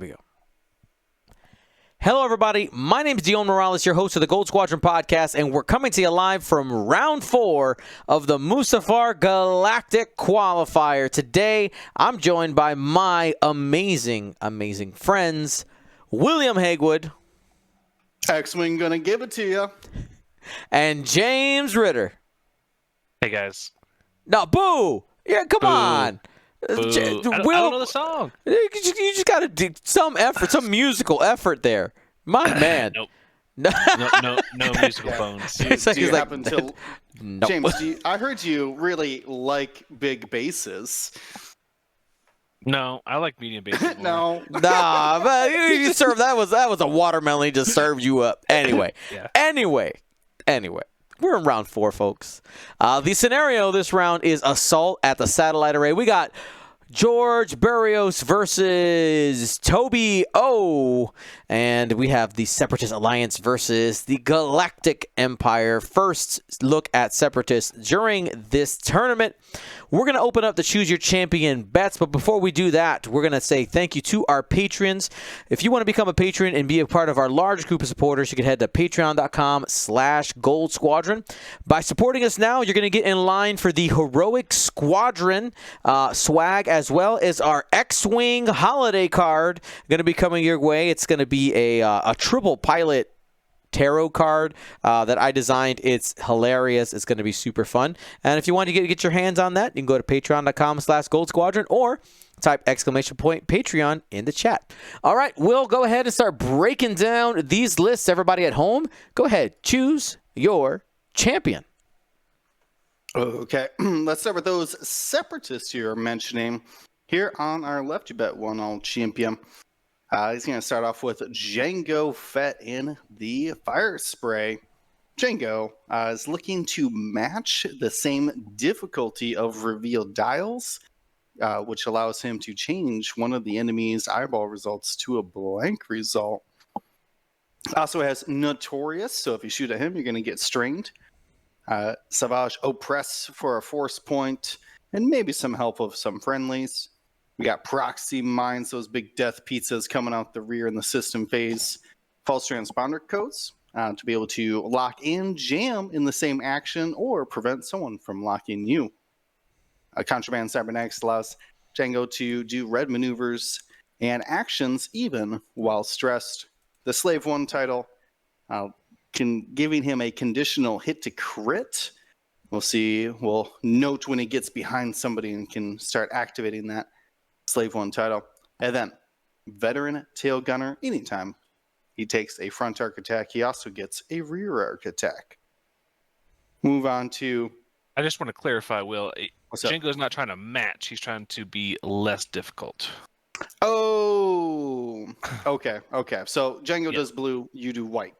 we go. Hello, everybody. My name is Dion Morales, your host of the Gold Squadron podcast, and we're coming to you live from round 4 of the Mustafar Galactic Qualifier. Today, I'm joined by my amazing, amazing friends, William Hagwood. X-Wing gonna give it to you. And James Ritter. Hey, guys. No, boo! Yeah, come on. Boo. I don't know the song. You just got to do some effort, some musical effort there. My man. Nope. No musical bones. Nope. James, I heard you really like big basses. No, I like medium bass. No. Nah, but you served that was a watermelon. He just served you up. Anyway. Yeah. Anyway. We're in round 4, folks. The scenario this round is assault at the satellite array. We got Jorge Berrios versus Toby O. And we have the Separatist Alliance versus the Galactic Empire. First look at Separatists during this tournament. We're going to open up the Choose Your Champion bets, but before we do that, we're going to say thank you to our patrons. If you want to become a patron and be a part of our large group of supporters, you can head to patreon.com/Gold Squadron. By supporting us now, you're going to get in line for the Heroic Squadron swag, as well as our X-Wing holiday card going to be coming your way. It's going to be a triple pilot tarot card that I designed. It's hilarious. It's going to be super fun. And if you want to get your hands on that, you can go to patreon.com/Gold Squadron or type !Patreon in the chat. All right, we'll go ahead and start breaking down these lists. Everybody at home, go ahead. Choose your champion. Okay, let's start with those Separatists you're mentioning. Here on our left, you bet one all champion. He's going to start off with Django Fett in the Fire Spray. Django is looking to match the same difficulty of reveal dials, which allows him to change one of the enemy's eyeball results to a blank result. Also has Notorious, so if you shoot at him, you're going to get strained. Savage Oppress for a force point, and maybe some help of some friendlies. We got Proxy Mines, those big death pizzas coming out the rear in the system phase. False transponder codes to be able to lock and jam in the same action or prevent someone from locking you. Contraband Cybernetics allows Django to do red maneuvers and actions even while stressed. The Slave 1 title, giving him a conditional hit to crit. We'll note when he gets behind somebody and can start activating that Slave 1 title. And then Veteran Tail Gunner, anytime he takes a front arc attack, he also gets a rear arc attack. Move on to... I just want to clarify, Will. Django's not trying to match. He's trying to be less difficult. Oh, okay. So Django does blue, you do white.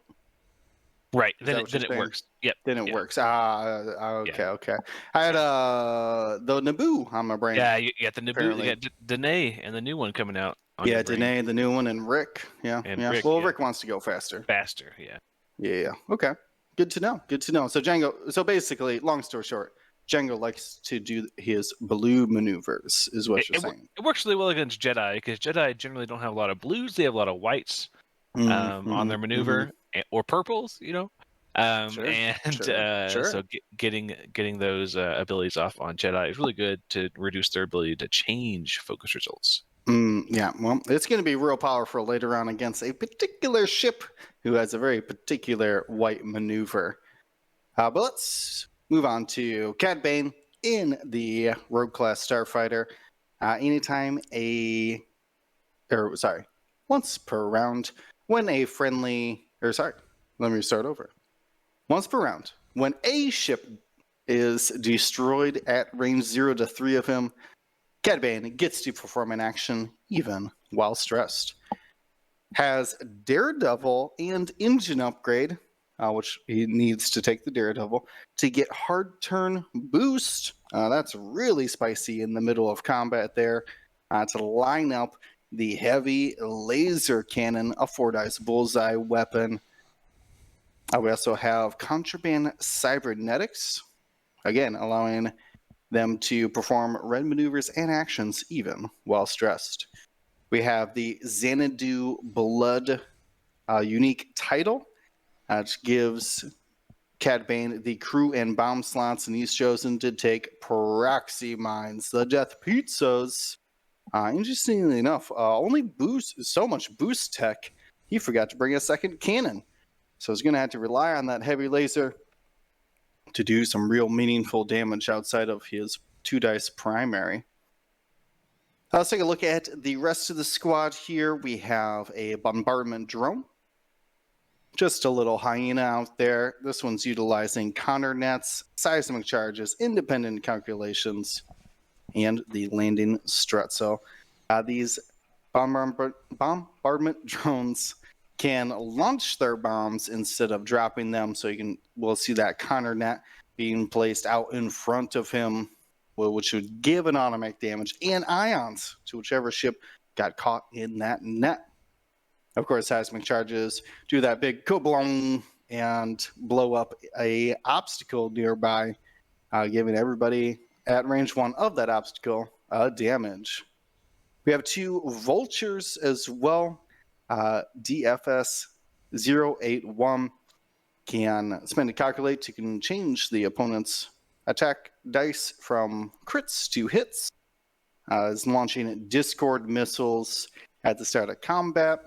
Right, then it works. Yep. Then it works. Okay. I had the Naboo on my brain. Yeah, you got the Naboo, you got Danae and the new one coming out. Yeah, Danae, the new one, and Rick. Yeah. Rick, Rick wants to go faster. Yeah. Yeah. Okay. Good to know. So Django, basically, long story short, Django likes to do his blue maneuvers, is what you're saying. It works really well against Jedi, because Jedi generally don't have a lot of blues. They have a lot of whites on their maneuver. Or purples, Sure. So getting those abilities off on Jedi is really good to reduce their ability to change focus results. Yeah, well, it's going to be real powerful later on against a particular ship who has a very particular white maneuver. But let's move on to Cad Bane in the Rogue Class Starfighter. Once per round, when a friendly... let me start over. Once per round, when a ship is destroyed at range 0 to 3 of him, Cad Bane gets to perform an action even while stressed. Has Daredevil and Engine Upgrade, which he needs to take the Daredevil, to get Hard Turn Boost. That's really spicy in the middle of combat there. To line up the Heavy Laser Cannon, a 4-dice bullseye weapon. We also have Contraband Cybernetics, again, allowing them to perform red maneuvers and actions even while stressed. We have the Xanadu Blood unique title, which gives Cad Bane the crew and bomb slots, and he's chosen to take proxy mines, the death pizzas. Interestingly enough, only so much boost tech, he forgot to bring a second cannon. So he's going to have to rely on that heavy laser to do some real meaningful damage outside of his 2-dice primary. Let's take a look at the rest of the squad here. We have a bombardment drone. Just a little hyena out there. This one's utilizing counter nets, seismic charges, independent calculations, and the landing strut. So these bombardment drones can launch their bombs instead of dropping them. So we'll see that counter net being placed out in front of him, which would give an automatic damage and ions to whichever ship got caught in that net. Of course, seismic charges do that big kablong and blow up a obstacle nearby, giving everybody at range 1 of that obstacle damage. We have 2 vultures as well. DFS 081 can spend a calculate to change the opponent's attack dice from crits to hits. Is launching Discord missiles at the start of combat,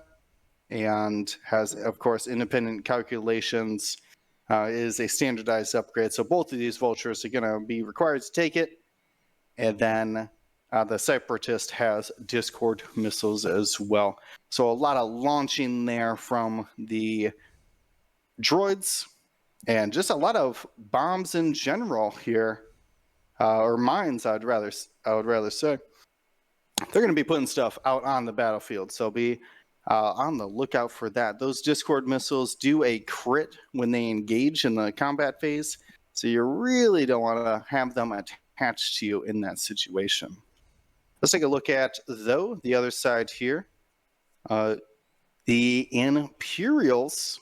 and has, of course, independent calculations. Is a standardized upgrade, so both of these vultures are going to be required to take it. And then the Separatist has Discord missiles as well. So a lot of launching there from the droids, and just a lot of bombs in general here, or mines. I would rather say. They're going to be putting stuff out on the battlefield, so be on the lookout for that. Those Discord missiles do a crit when they engage in the combat phase, so you really don't want to have them attached to you in that situation. Let's take a look at, though, the other side here. The Imperials.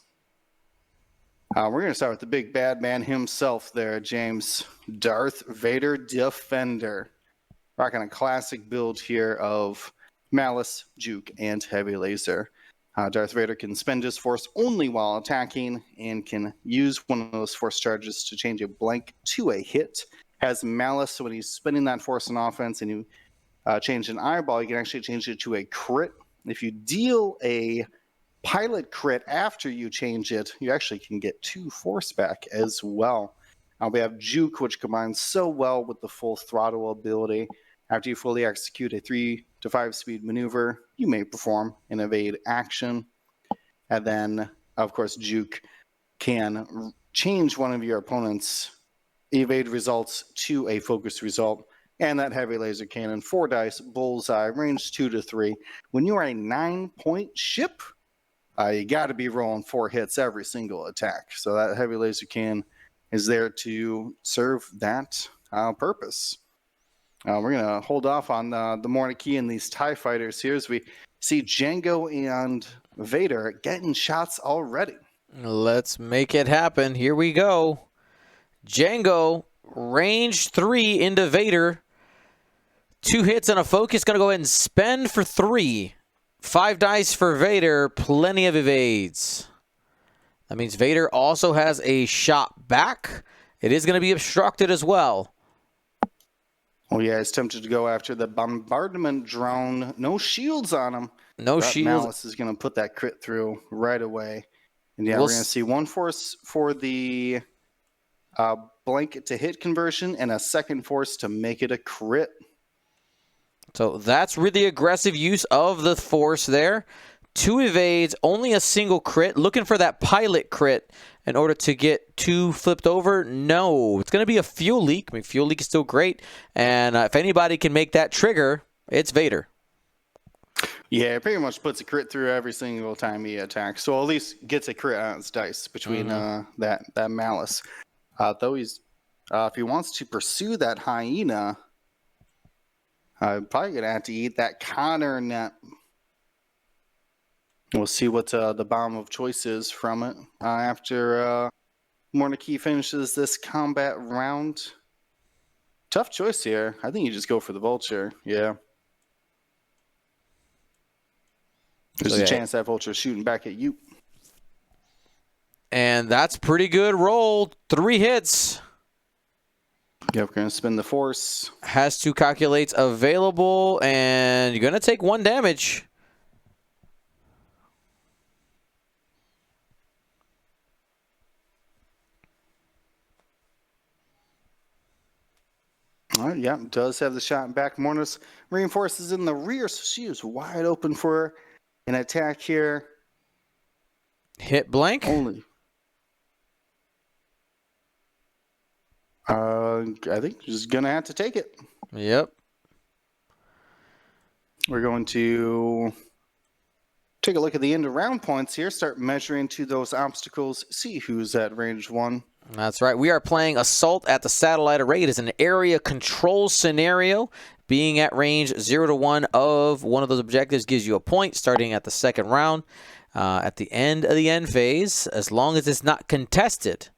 We're going to start with the big bad man himself there, James. Darth Vader Defender. Rocking a classic build here of Malice, Juke, and Heavy Laser. Darth Vader can spend his force only while attacking and can use one of those force charges to change a blank to a hit. Has Malice, so when he's spending that force in offense and you change an eyeball, you can actually change it to a crit. If you deal a pilot crit after you change it, you actually can get 2 force back as well. We have Juke, which combines so well with the full throttle ability. After you fully execute a 3 to 5 speed maneuver, you may perform an evade action. And then, of course, Juke can change one of your opponent's evade results to a focus result. And that heavy laser cannon, 4 dice, bullseye, range 2 to 3. When you are a 9-point ship, you got to be rolling 4 hits every single attack. So that heavy laser cannon is there to serve that purpose. We're going to hold off on the Morniki and these TIE fighters here as we see Jango and Vader getting shots already. Let's make it happen. Here we go. Jango, range 3 into Vader. 2 hits and a focus. Going to go ahead and spend for 3. 5 dice for Vader. Plenty of evades. That means Vader also has a shot back. It is going to be obstructed as well. Oh, yeah, he's tempted to go after the bombardment drone. No shields on him. No shields. Malice is going to put that crit through right away. And yeah, we're going to see 1 force for the blanket to hit conversion and a 2nd force to make it a crit. So that's really aggressive use of the force there. 2 evades, only a single crit. Looking for that pilot crit in order to get 2 flipped over. No, it's going to be a fuel leak. I mean, fuel leak is still great. And if anybody can make that trigger, it's Vader. Yeah, it pretty much puts a crit through every single time he attacks. So at least gets a crit on his dice between that Malice. Though he's, if he wants to pursue that hyena, probably going to have to eat that counter net. We'll see what the bomb of choice is from it after Morniki finishes this combat round. Tough choice here. I think you just go for the vulture. Yeah. There's a chance that vulture's shooting back at you. And that's pretty good roll. 3 hits. Yep, we're going to spin the force. Has to calculate available, and you're going to take 1 damage. All right, yeah, does have the shot in back. Mortis reinforces in the rear, so she is wide open for an attack here. Hit blank. Only. I think she's going to have to take it. Yep. We're going to take a look at the end of round points here, start measuring to those obstacles, see who's at range 1. That's right. We are playing Assault at the Satellite Array. It is an area control scenario. Being at range 0 to 1 of one of those objectives gives you a point starting at the second round. At the end of the end phase, as long as it's not contested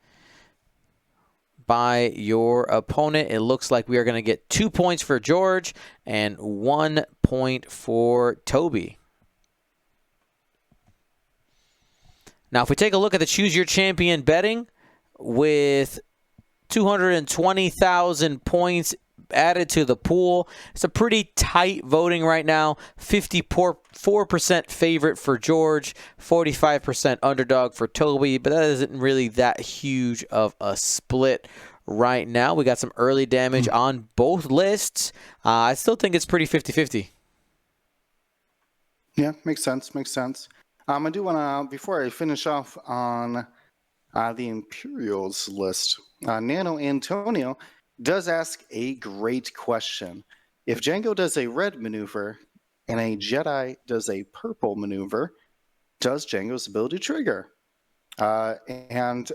by your opponent, it looks like we are going to get 2 points for George and 1 point for Toby. Now, if we take a look at the Choose Your Champion betting, with 220,000 points added to the pool, it's a pretty tight voting right now. 54% favorite for George, 45% underdog for Toby, but that isn't really that huge of a split right now. We got some early damage on both lists. I still think it's pretty 50-50. Yeah, makes sense. Makes sense. I do want to, before I finish off on the Imperials list, Nano Antonio does ask a great question. If Django does a red maneuver and a Jedi does a purple maneuver, does Django's ability trigger? And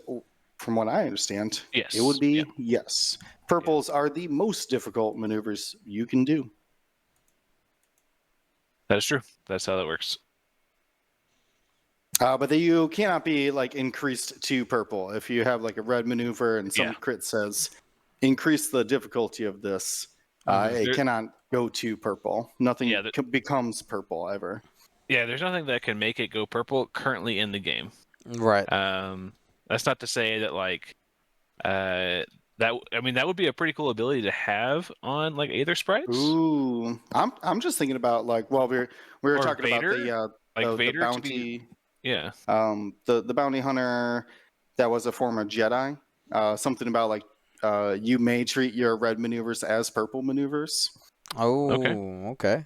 from what I understand, Yes. It would be yes. Purples are the most difficult maneuvers you can do. That is true. That's how that works. But you cannot be like increased to purple. If you have like a red maneuver and some crit says increase the difficulty of this, it cannot go to purple. Nothing becomes purple ever. Yeah, there's nothing that can make it go purple currently in the game. Right. That's not to say that like that. I mean, that would be a pretty cool ability to have on like Aether sprites. Ooh, I'm just thinking about like we were talking Vader, about like Vader the bounty. Yeah. The bounty hunter that was a former Jedi. Something about like you may treat your red maneuvers as purple maneuvers. Oh, okay.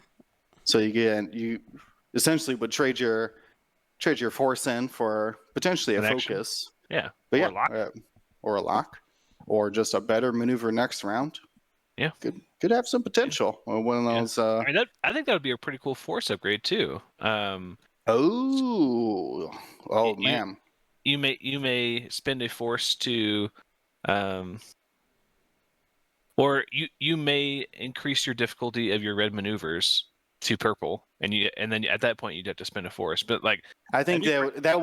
So you essentially would trade your force in for potentially a focus. Yeah. But or a lock. Or a lock, or just a better maneuver next round. Yeah. Could have some potential. One of those. I mean, I think that would be a pretty cool force upgrade too. Man. You may spend a force to, or you may increase your difficulty of your red maneuvers to purple, and then at that point you'd have to spend a force. But like, I think that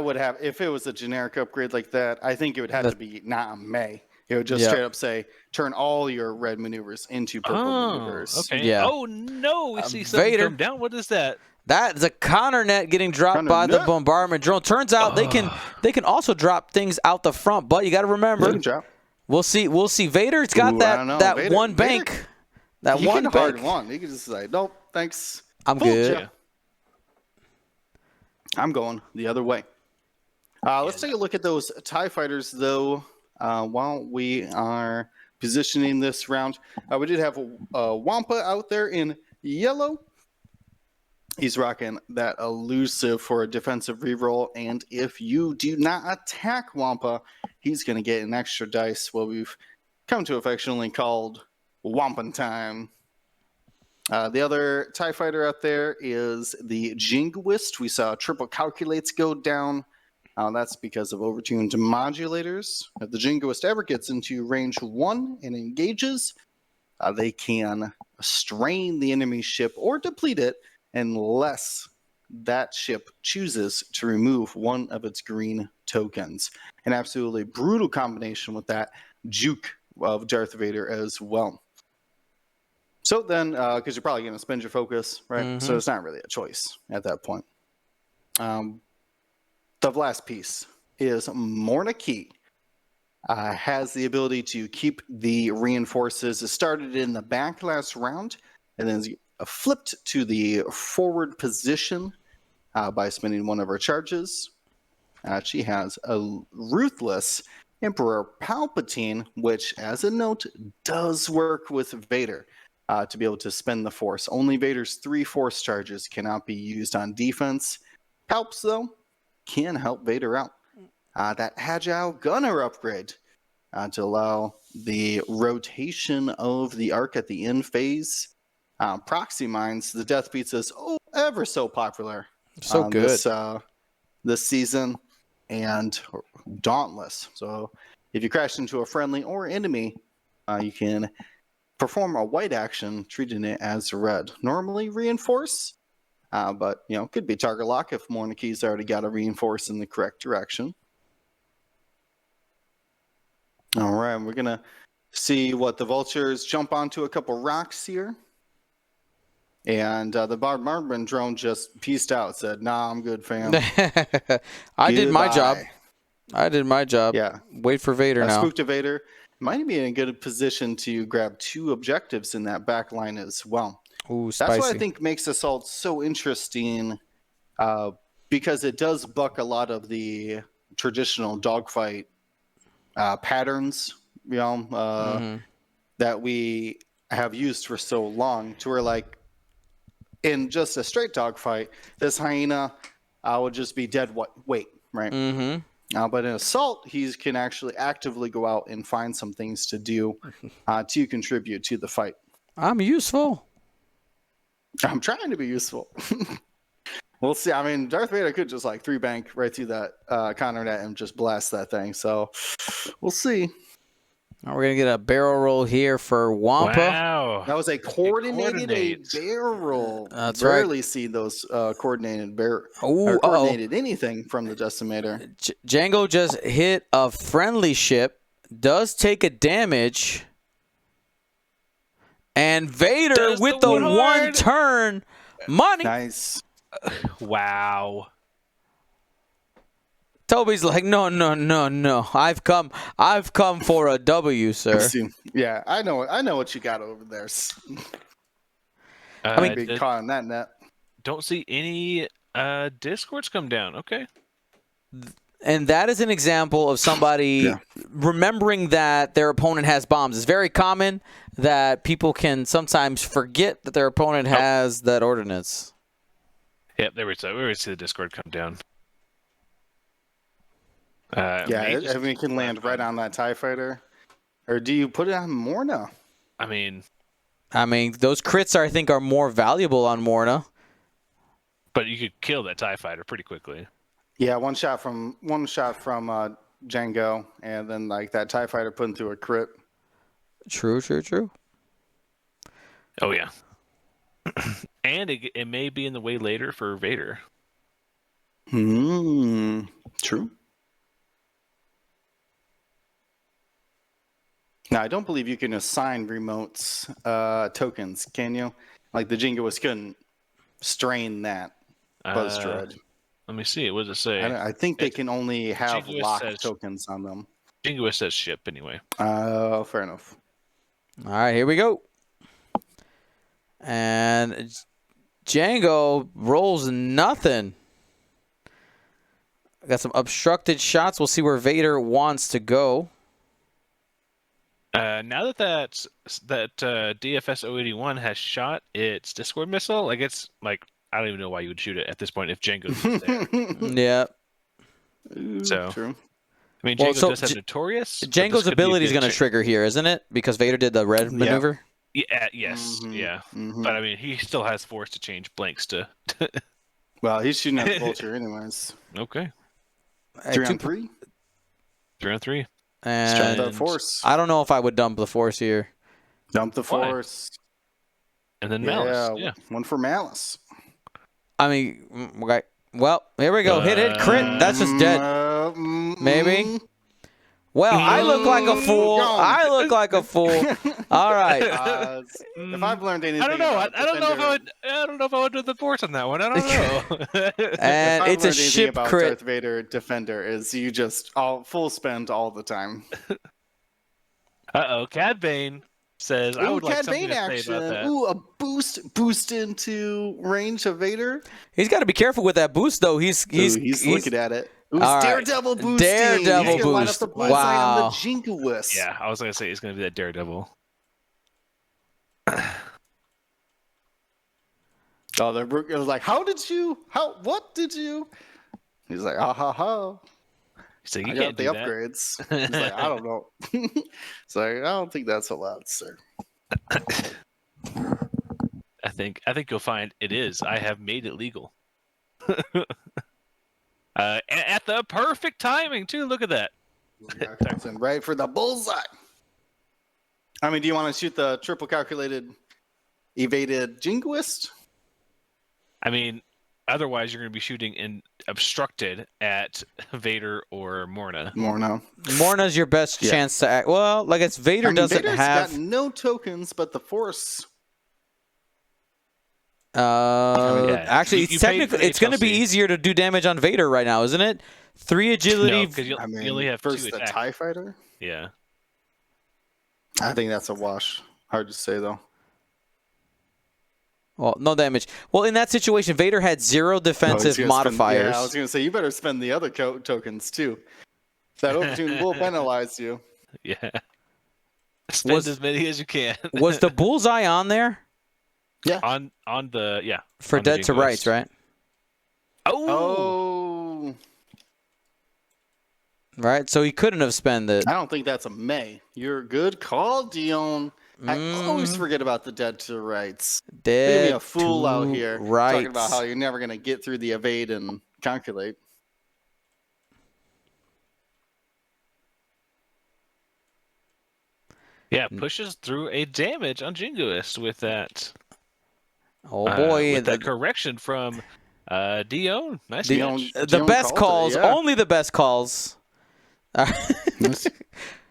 would have, if it was a generic upgrade like that, I think it would have to be not a May. It would just straight up say turn all your red maneuvers into purple maneuvers. Okay. Yeah. Oh no, we see something Vader. come down. What is that? That's a Connor net getting dropped by the bombardment drone. Turns out they can also drop things out the front, but you got to remember. We'll see. Vader's got that Vader, one bank. Vader, that one bank. One. He can just say, nope, thanks. I'm good. Yeah. I'm going the other way. Let's take a look at those TIE fighters, though, while we are positioning this round. We did have a Wampa out there in yellow. He's rocking that elusive for a defensive reroll, and if you do not attack Wampa, he's going to get an extra dice, what we've come to affectionately called Wampin' time. The other TIE fighter out there is the Jingoist. We saw triple calculates go down. That's because of overtuned modulators. If the Jingoist ever gets into range 1 and engages, they can strain the enemy ship or deplete it, unless that ship chooses to remove one of its green tokens. An absolutely brutal combination with that juke of Darth Vader as well. So then, because you're probably going to spend your focus, right? So it's not really a choice at that point. The last piece is Morna Key. Has the ability to keep the reinforces. It started in the back last round and then flipped to the forward position by spending one of her charges. She has a Ruthless Emperor Palpatine, which, as a note, does work with Vader to be able to spend the Force. Only Vader's 3 Force charges cannot be used on defense. Helps, though. Can help Vader out. That Agile Gunner upgrade to allow the rotation of the arc at the end phase. Proxy Mines, the Death Beats is ever so popular. So good. This season. And Dauntless. So if you crash into a friendly or enemy, you can perform a white action, treating it as red. Normally reinforce, but could be target lock if Morna Key's already got a reinforce in the correct direction. All right, we're gonna see what the vultures jump onto a couple rocks here. And the bombardment drone just pieced out, said, "Nah, I'm good, fam." I did my job. I did my job. Yeah. Wait for Vader now. Spooked to Vader. Might be in a good position to grab 2 objectives in that back line as well. Ooh, spicy. That's what I think makes Assault so interesting, because it does buck a lot of the traditional dogfight patterns, that we have used for so long, to where, like, in just a straight dogfight, this hyena would just be dead weight, right? Mm-hmm. But in Assault, he can actually actively go out and find some things to do to contribute to the fight. I'm useful. I'm trying to be useful. We'll see. I mean, Darth Vader could just like 3-bank right through that counter net and just blast that thing. So we'll see. Now we're going to get a barrel roll here for Wampa. Wow. That was a coordinated barrel. That's Rarely right. see those coordinated anything from the decimator. Django just hit a friendly ship. Does take a damage. And Vader with the one turn. Money. Nice. Wow. Toby's like, no. I've come for a W, sir. Yeah, I know what you got over there. I mean, big caught on that net. Don't see any discords come down. Okay. And that is an example of somebody remembering that their opponent has bombs. It's very common that people can sometimes forget that their opponent has that ordnance. Yep, there we go. We already see the discord come down. It can land right on that TIE fighter. Or do you put it on Morna? I mean, those crits I think are more valuable on Morna. But you could kill that TIE fighter pretty quickly. Yeah, one shot from Django, and then like that TIE fighter putting through a crit. True. Oh yeah. And it may be in the way later for Vader. True. Now, I don't believe you can assign remotes tokens, can you? Like the Jingoist couldn't strain that Buzz Droid. Let me see. What does it say? I think they can only have Jingoist locked tokens on them. Jingoist says ship anyway. Fair enough. All right, here we go. And Django rolls nothing. Got some obstructed shots. We'll see where Vader wants to go. Now that DFS 081 has shot its Discord missile, like it's like I don't even know why you would shoot it at this point if Django's there. Yeah. So True. I mean, Django does have Notorious. Django's ability is going to trigger here, isn't it? Because Vader did the red maneuver. Yeah. Yes. Yeah. But I mean, he still has Force to change blanks to. Well, he's shooting at the vulture anyways. Okay. 3-on-3. 3-on-3. And the Force. I don't know if I would dump the Force here. Dump the Force. And then Malice. Yeah. One for Malice. I mean, okay. Well, here we go. Hit, crit. That's just dead. Maybe. Well, I look like a fool. Gone. I look like a fool. All right. If I've learned anything, I don't know. about I don't know if Defender, I don't know if I would do the force on that one. I don't know. And if I've it's a learned anything ship about crit. Darth Vader Defender is you just all full spend all the time. Uh-oh, Cad Bane says, I Ooh, would like Cad something Bane to say about action. that. Ooh, a boost into range of Vader. He's got to be careful with that boost, though. He's looking at it. Ooh, All right. Daredevil boosting. Daredevil He's gonna line up boost. the bullseye on Wow. the Jingoist. Yeah, I was going to say he's going to be that Daredevil. Oh, it was like, what did you? He's like, ha ha ha. So you I can't got the do that. upgrades. He's like, I don't know. It's like, I don't think that's allowed, sir. I think you'll find it is. I have made it legal. At the perfect timing too. Look at that. Comes in right for the bullseye. I mean, do you want to shoot the triple calculated evaded Jingoist? I mean, otherwise you're going to be shooting in obstructed at Vader or Morna. Morna's your best chance to act. Well, like it's Vader doesn't Vader's have got no tokens, but the Force. actually, You it's paid for technically the it's going to be HLC. easier to do damage on Vader right now, isn't it? 3 agility. No, because you only have versus 2 the attacks. TIE fighter. Yeah. I think that's a wash. Hard to say though. Well, no damage. Well, in that situation, Vader had 0 defensive modifiers. I was going to say you better spend the other tokens too. That overtune will penalize you. Yeah. Spend as many as you can. Was the bullseye on there? Yeah. On the For on the dead to Jingoist. rights, right? Oh. Right. So he couldn't have spent it. I don't think that's a May. You're a good call, Dion. I always forget about the dead to rights. You're gonna be a fool out here talking about how you're never gonna get through the evade and calculate. Yeah, pushes through a damage on Jingoist with that. Oh boy, with that correction from Dion. Nice Dion, catch. the best calls, only the best calls.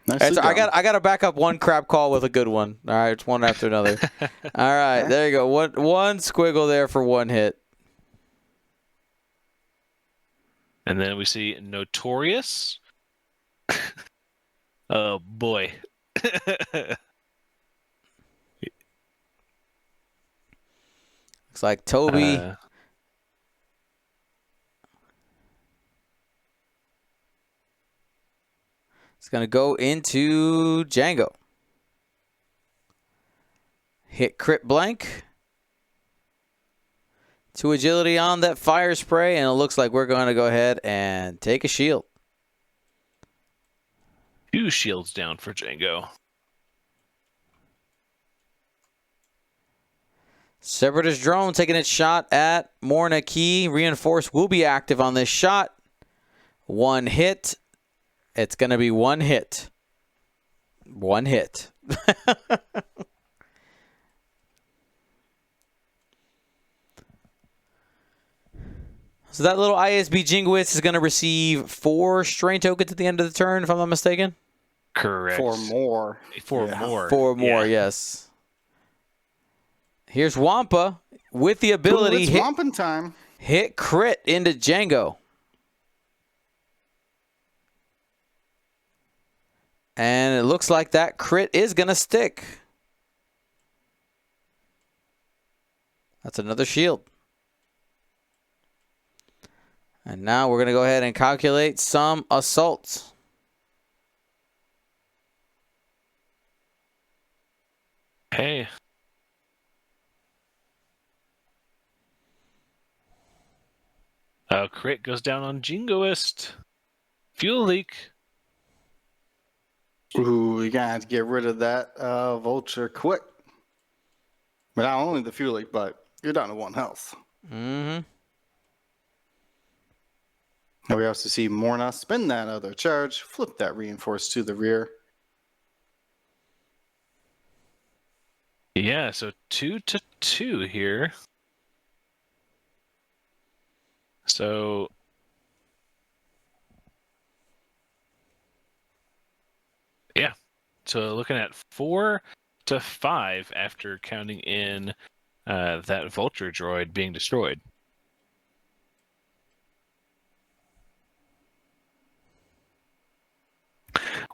Nice. I got to back up one crap call with a good one. All right, it's one after another. All right, there you go. One squiggle there for one hit. And then we see Notorious. Oh boy. Looks like Toby. It's going to go into Django. Hit crit blank. 2 agility on that fire spray, and it looks like we're going to go ahead and take a shield. 2 shields down for Django. Separatist drone taking its shot at Morna Key. Reinforced will be active on this shot. 1 hit. It's going to be 1 hit. 1 hit. So that little ISB Jingoist is going to receive 4 strain tokens at the end of the turn, if I'm not mistaken. Correct. 4 more. 4 more. 4 more, yes. Here's Wampa with the ability it's Wampin' time. Hit crit into Django. And it looks like that crit is going to stick. That's another shield. And now we're going to go ahead and calculate some assaults. Hey. Crit goes down on Jingoist. Fuel leak. Ooh, you gotta have to get rid of that vulture quick. But not only the fuel leak, but you're down to 1 health. Mm-hmm. Now we also see Morna spin that other charge, flip that reinforce to the rear. Yeah, so 2-2 here. So to looking at 4 to 5 after counting in that vulture droid being destroyed.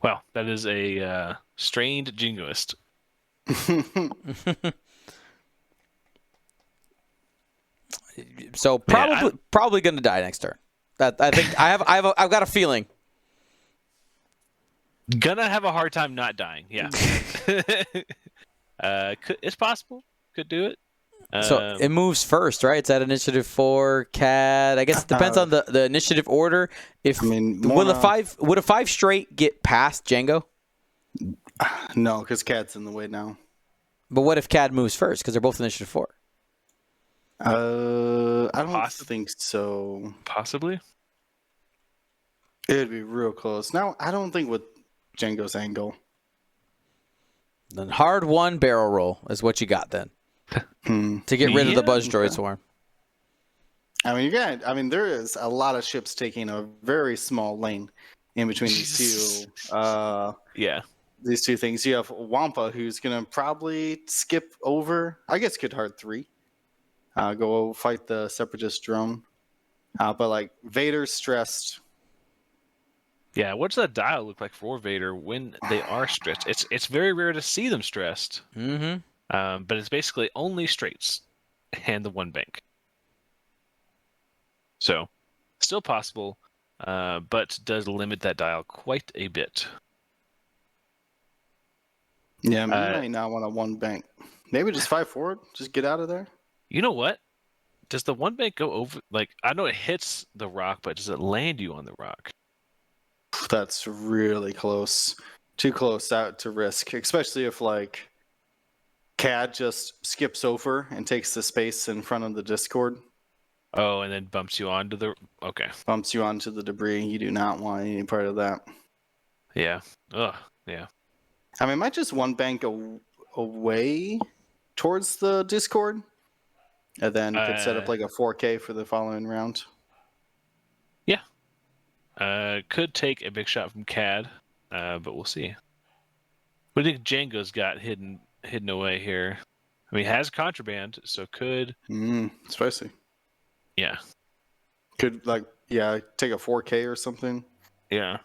Well, that is a strained jingoist. So probably going to die next turn. That I think I've got a feeling. Gonna have a hard time not dying. Yeah. It's possible. Could do it. So it moves first, right? It's at initiative 4. CAD. I guess it depends on the initiative order. Will a 5 straight get past Django? No, because CAD's in the way now. But what if CAD moves first? Because they're both initiative 4. I don't think so. Possibly. It'd be real close. Now, I don't think with Django's angle. Then hard 1 barrel roll is what you got then. To get rid of the Buzz Droid Swarm. I mean, there is a lot of ships taking a very small lane in between these two. These two things. You have Wampa, who's gonna probably skip over. I guess could hard 3. Go fight the Separatist drone. But like Vader's stressed. Yeah, what's that dial look like for Vader when they are stressed? It's very rare to see them stressed. Mm-hmm. But it's basically only straights and the 1 bank. So, still possible, but does limit that dial quite a bit. Yeah, you might not want a 1 bank. Maybe just 5 forward. Just get out of there. You know what? Does the 1 bank go over? Like, I know it hits the rock, but does it land you on the rock? That's really close. Too close out to risk, especially if like CAD just skips over and takes the space in front of the Discord. Oh, and then bumps you onto the... Okay. Bumps you onto the debris. You do not want any part of that. Yeah. Ugh. Yeah. I mean, it might just 1 bank away towards the Discord, and then could set up like a 4K for the following round. Yeah. Could take a big shot from CAD, but we'll see. What do you think Django's got hidden away here? I mean, he has contraband, so could... Spicy. Yeah. Could, take a 4K or something. Yeah.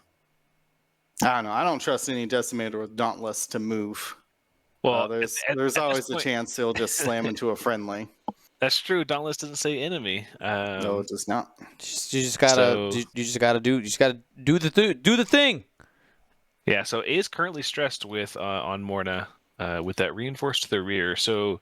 I don't know. I don't trust any Decimator with Dauntless to move. Well, there's always a chance they'll just slam into a friendly. That's true. Dauntless doesn't say enemy. No, it does not. You just gotta do the thing. Yeah. So A is currently stressed with on Morna with that reinforced to the rear. So,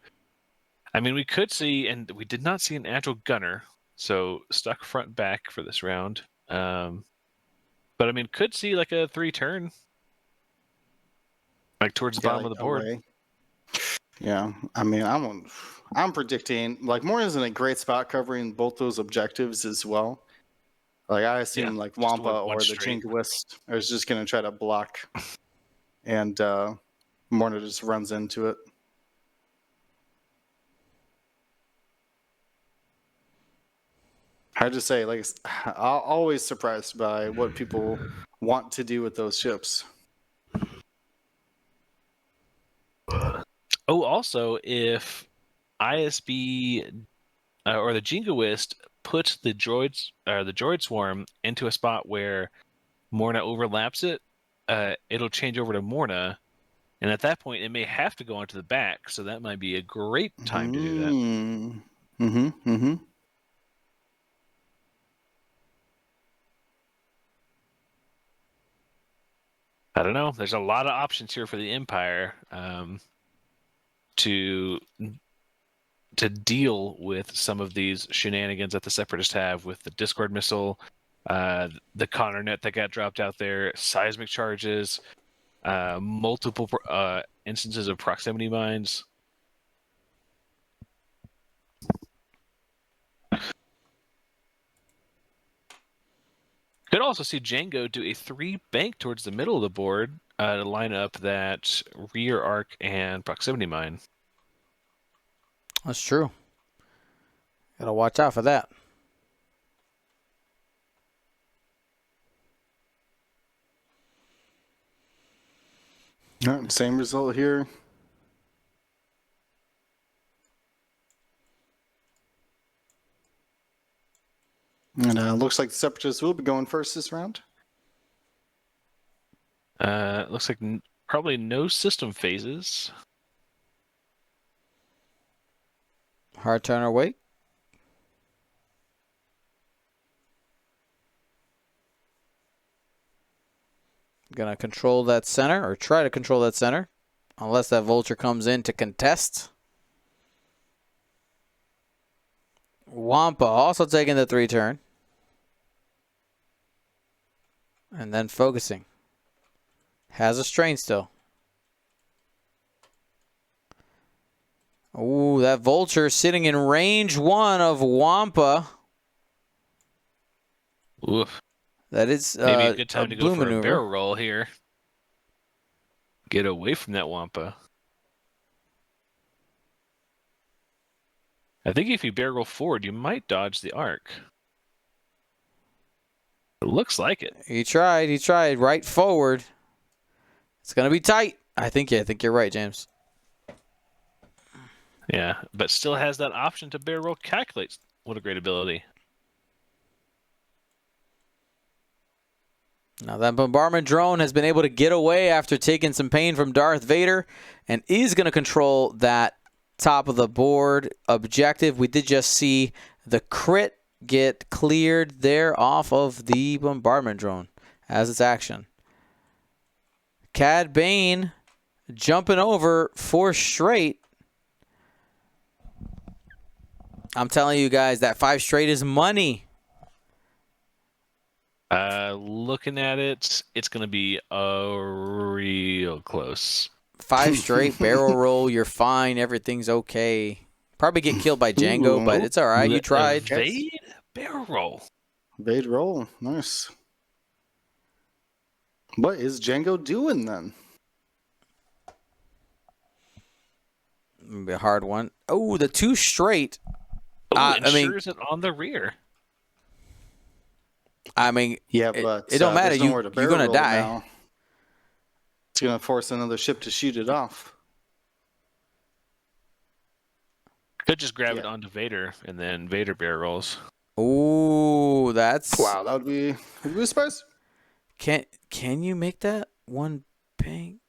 I mean, we could see, and we did not see an agile gunner. So stuck front back for this round. But I mean, could see like a 3-turn, like towards the bottom of the board. Away. Yeah, I mean, I'm predicting like Morna's in a great spot covering both those objectives as well. Like I assume like Wampa or the Jingoist is just going to try to block, and Morna just runs into it. I just say, like, I'm always surprised by what people want to do with those ships. Oh, also, if ISB or the Jingoist puts the droid swarm into a spot where Morna overlaps it, it'll change over to Morna, and at that point, it may have to go onto the back. So that might be a great time to do that. I don't know. There's a lot of options here for the Empire to deal with some of these shenanigans that the Separatists have with the Discord missile, the Connor net that got dropped out there, seismic charges, multiple instances of proximity mines. Could also see Django do a 3 bank towards the middle of the board to line up that rear arc and proximity mine. That's true. Gotta watch out for that. All right, same result here. And looks like the Separatists will be going first this round. Looks like probably no system phases. Hard turn away. Gonna control that center, or try to control that center, unless that vulture comes in to contest. Wampa also taking the 3 turn. And then focusing. Has a strain still. Ooh, that vulture sitting in range 1 of Wampa. Oof. That is Maybe a good time to go for maneuver. a barrel roll here. Get away from that Wampa. I think if you barrel roll forward, you might dodge the arc. It looks like it. He tried right forward. It's gonna be tight. I think you're right, James. Yeah, but still has that option to barrel roll calculate. What a great ability. Now that bombardment drone has been able to get away after taking some pain from Darth Vader and is going to control that top of the board objective. We did just see the crit get cleared there off of the bombardment drone as its action. Cad Bane jumping over 4 straight. I'm telling you guys, that 5 straight is money. Looking at it, it's going to be real close. 5 straight barrel roll, you're fine. Everything's okay. Probably get killed by Django, but it's all right. You tried. Evade barrel roll. Evade roll. Nice. What is Django doing then? Be a hard one. Oh, the 2 straight. Ensures it on the rear. I mean, yeah, but it don't matter. there's nowhere to You're going to barrel die. now. It's going to force another ship to shoot it off. Could just grab it onto Vader, and then Vader barrel rolls. Ooh, that's... Wow, that would be a surprise. Can you make that one pink?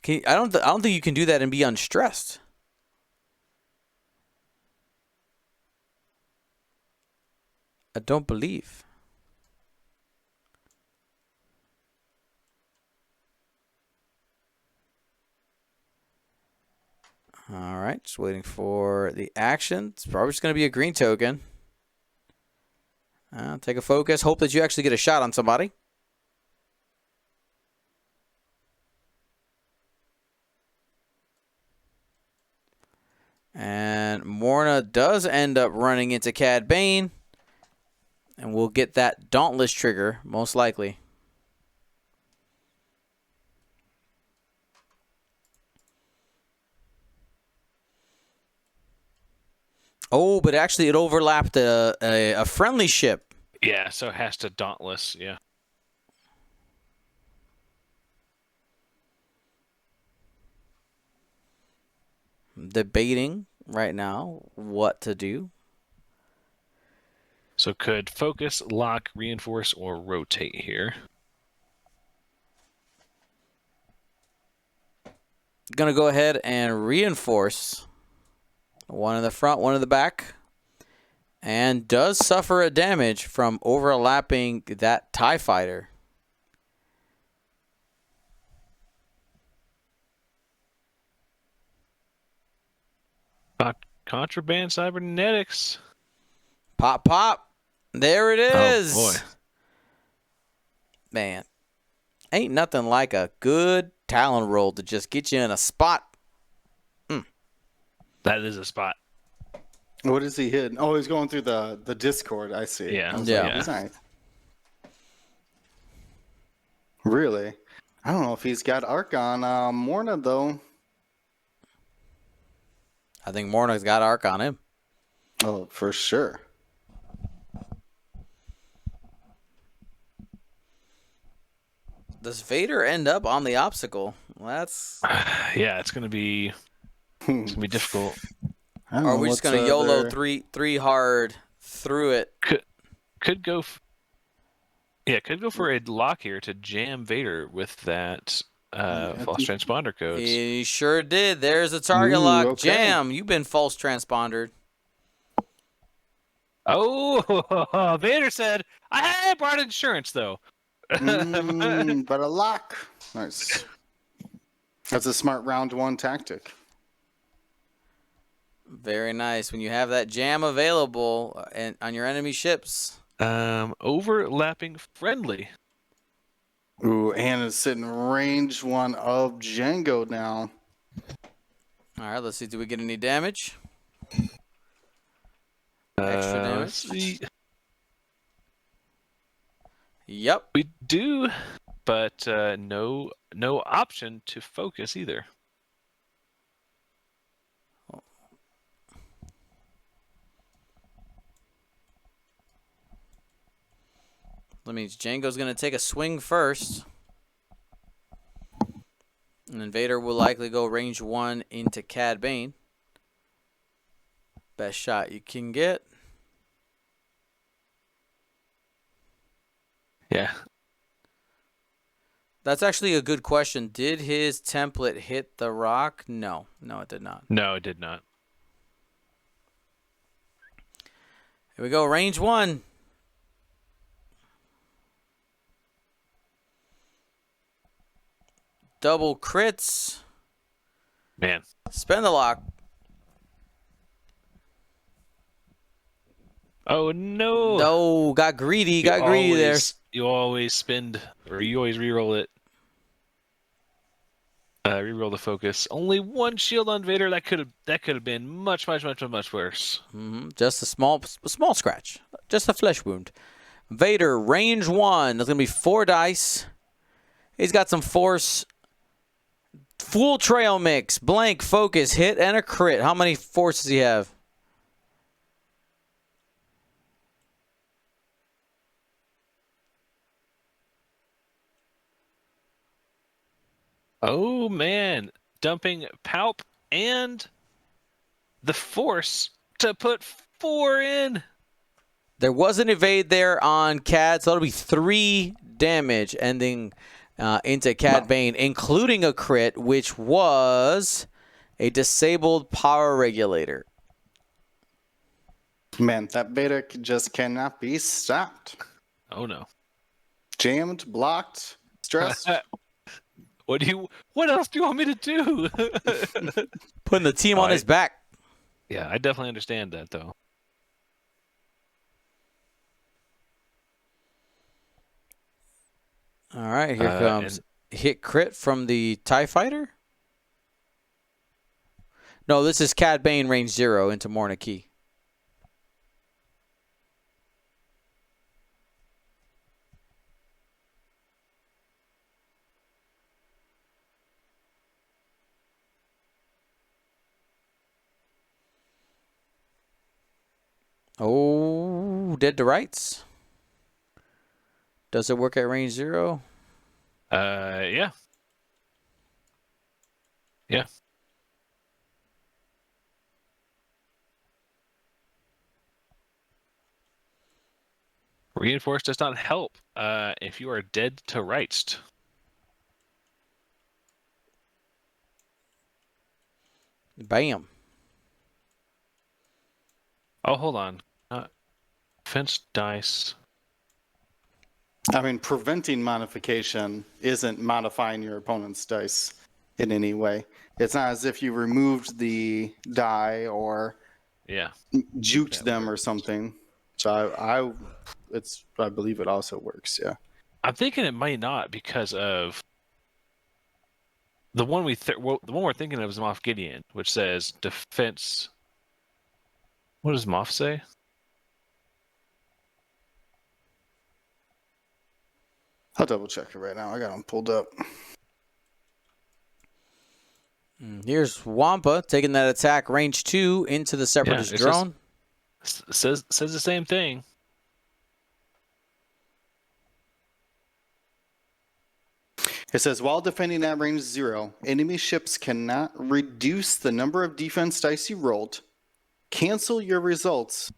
I don't think you can do that and be unstressed. I don't believe. All right, just waiting for the action. It's probably just going to be a green token. Take a focus. Hope that you actually get a shot on somebody. And Morna does end up running into Cad Bane. And we'll get that Dauntless trigger, most likely. Oh, but actually it overlapped a friendly ship. Yeah, so it has to Dauntless, yeah. Debating right now what to do. So could focus, lock, reinforce, or rotate here. Gonna go ahead and reinforce. One in the front, one in the back. And does suffer a damage from overlapping that TIE fighter. Contraband cybernetics. Pop, pop. There it is. Oh, boy. Man, ain't nothing like a good Talon roll to just get you in a spot. That is a spot. What is he hitting? Oh, he's going through the Discord. I see. Yeah. He's nice. Really? I don't know if he's got arc on Morna, though. I think Morna's got arc on him. Oh, for sure. Does Vader end up on the obstacle? Well, that's. Yeah, it's gonna be difficult. I don't Or are know we just what's, gonna YOLO their- three hard through it? Could go. Could go for a lock here to jam Vader with that false transponder codes. He sure did. There's a target Ooh, lock. okay. Jam. You've been false transpondered. Oh, Vader said, I brought insurance, though. But a lock. Nice. That's a smart round one tactic. Very nice. When you have that jam available and on your enemy ships. Overlapping friendly. Ooh, Anna's sitting range one of Django now. All right, let's see. Do we get any damage? Extra damage? Let's see. Yep. We do, but no option to focus either. That means Django's going to take a swing first. And then Vader will likely go range 1 into Cad Bane. Best shot you can get. Yeah. That's actually a good question. Did his template hit the rock? No. No, it did not. No, it did not. Here we go. Range 1. Double crits. Man. Spend the lock. Oh, no. No, got greedy. Got greedy there. You always spend, or you always reroll it. Reroll the focus. Only one shield on Vader. That could have been much worse. Just a small scratch. Just a flesh wound. Vader, range 1. That's going to be 4 dice. He's got some force. Full trail mix. Blank, focus, hit, and a crit. How many force does he have? Oh, man. Dumping Palp and the Force to put 4 in. There was an evade there on Cad, so that'll be 3 damage ending into Cad Bane, including a crit, which was a disabled power regulator. Man, that Vader just cannot be stopped. Oh, no. Jammed, blocked, stressed. What else do you want me to do? Putting the team on his back. Yeah, I definitely understand that, though. All right, here comes hit crit from the TIE Fighter. No, this is Cad Bane range 0 into Morna Key. Oh, dead to rights. Does it work at range 0? Yeah. Yeah. Reinforce does not help if you are dead to rights. Bam. Oh, hold on. Fence dice. I mean, preventing modification isn't modifying your opponent's dice in any way. It's not as if you removed the die or juked them or something. So I believe it also works. Yeah. I'm thinking it might not because of the one we're thinking of is Moff Gideon, which says defense. What does Moff say? I'll double check it right now. I got them pulled up. Here's Wampa taking that attack range 2 into the Separatist drone. Says the same thing. It says, while defending at range 0, enemy ships cannot reduce the number of defense dice you rolled, cancel your results,